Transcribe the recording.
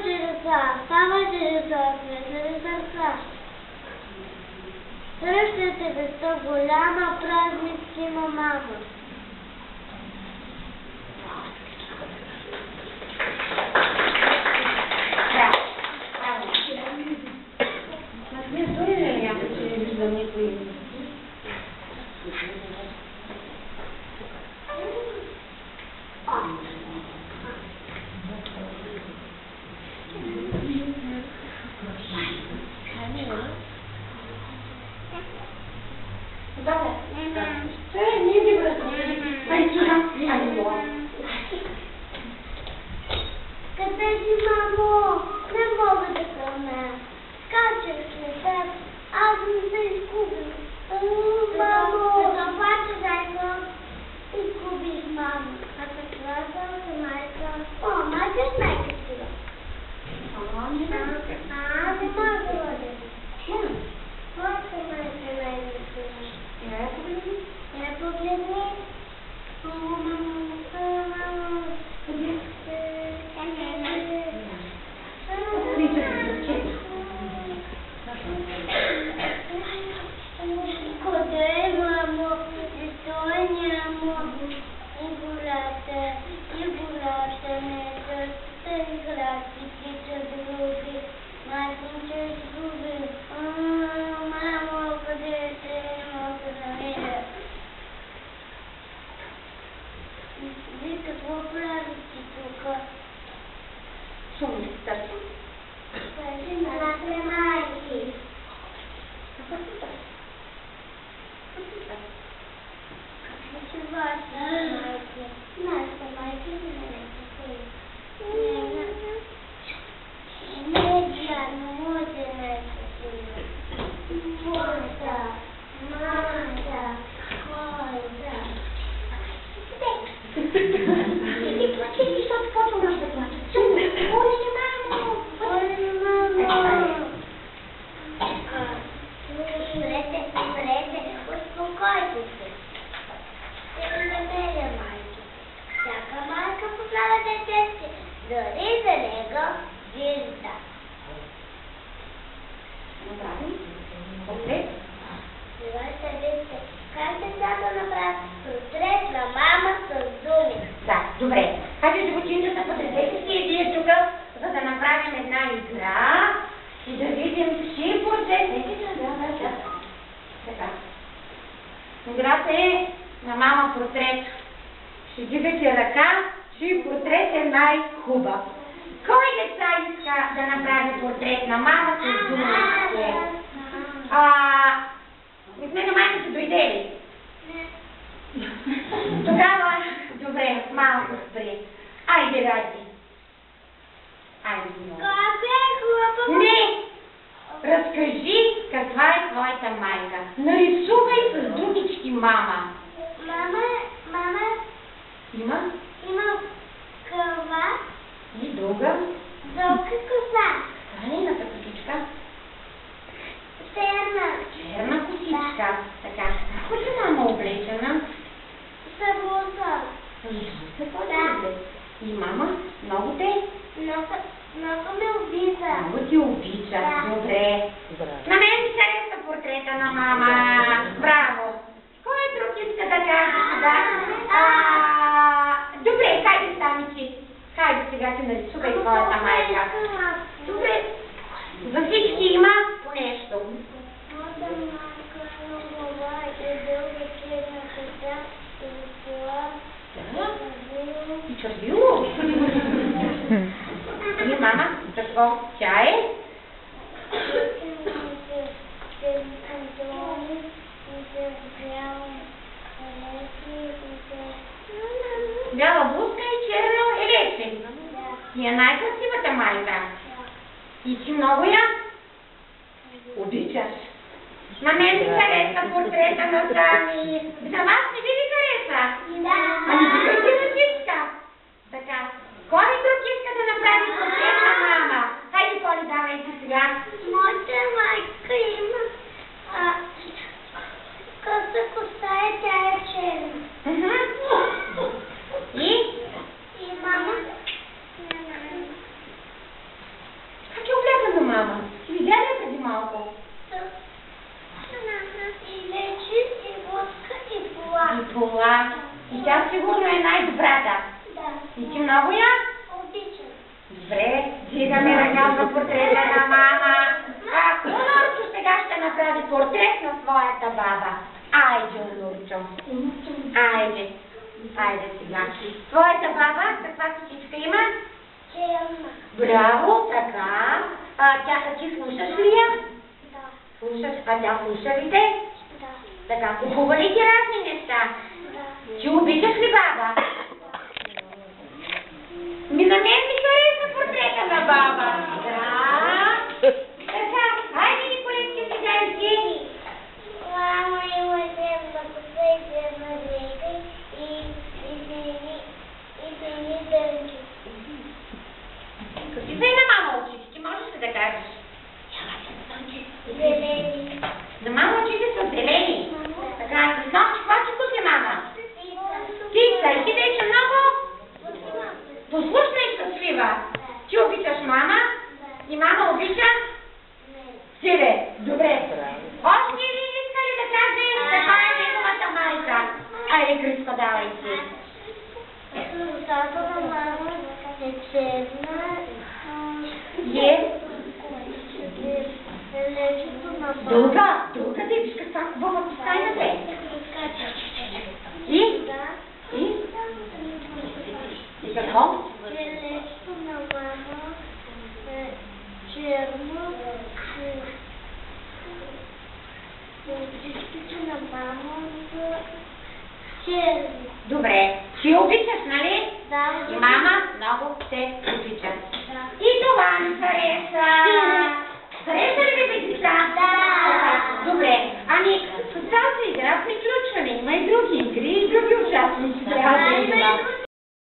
деца, светли сърца. Срещате веста голяма, празник има мама. Къде си, мамо? Не мога да храня. Скачах след теб. Аз не се изгубих. Мамо! Да плача, зайко. Изгубих, мамо. А каква е майка? О, майка е майка си. Не мога да бъде. Майка майка си. Не погледни. Къде, мамо? Той няма. И гората не търсите играчки, че други. Майкинче изгуби. Мамо, къде се мога да намеря? Вие какво правите тук? Шумно се търсим. Кажи на нашите майки. Какви са вашите майки? Нашите майки не са. Не, Диана, може не са. Моята, моята, моята. Ти плачи, защото почваш да плачеш. Оле, мамо! Спрете, успокойте се. Ще ви намеря майки. Всяка майка познава детето си, дори за него вижда. Направи? Портрет? Сега седите. Как децата направят портрет на мама с думи? Да, добре. Хайде, животинчета, потресете си и вие тук, за да направим една игра и да видим чий портрет. Така. Играта е на мама портрет. Ще дигате ръка, чий портрет е най-хубав. Кой деца иска да направи портрет на мама с думите? С мен майка ще дойде ли? Тогава, добре, малко спри. Айде, Ради. Айде, много. Как е хубаво? Не! Разкажи каква е твоята майка. Нарисувай с думички мама. Мама Има къва, и друга. дълга коса. Нейната косичка. Черна косичка. Така. Какво ли мама облечена? събуса. И мама много те? Много ме обича. Много ти обича. Да. Добре. На мен ми хареса портрета на мама. Браво. Кой друг иска да каже сега? Добре, хайде стани ти. Хайде сега ти нарисувай твоята майка. Добре. За всички има по нещо. Моята майка на глава е дълга черна коса и кола. И червило. И мама, какво тя е? Бяла блузка и черно елече. И е най-красивата майка. И ти много я обичаш. На мен ми хареса портрета на Сами. За вас не ви хареса? Да. Ами дигайте ръчичка. Така. Кой друг иска да направи портрет на мама? Хайде, Коли, давайте сега. Моята майка има къса коса и тя е черна. И? И мама тя сигурно е най-добрата. Да. И ти много я? Обичам. Добре, дигаме ръка за портрета на мама. А Лурчо сега ще направи портрет на своята баба. Айде, Лурчо. Айде. Айде сега. Твоята баба каква косичка има? Черна. Браво, така. Ти слушаш ли я? Да. Слушаш, а тя слуша ли те? Да. Така, купува ли ти разни неща? Да. Ти обичаш ли баба? На мен ми харесва портрета на баба. Да. Така, айде Николетки сега и ти. Мама има черна коса и черна дрехи и сини дънки. Какви са и на мама очите? Ти можеш ли да кажеш? Зелени. На мама очите са зелени. Така, с нощи хвачи ли мама? Птица, и ти беше много послушна и щастлива. Ти обичаш мама? И мама обича? Сире, добре. Още ли искали да кажеш каква е неговата майка? Айде, Криско, давай си. Косата на мама е черна. Е? Лечето на баба. Дълга, виж каква хубава коса имате. И? Да. И какво? Лечето на мама е черно. Очичките на мама са черни. Добре. Ти обичаш, нали? Да. И мама много те обича.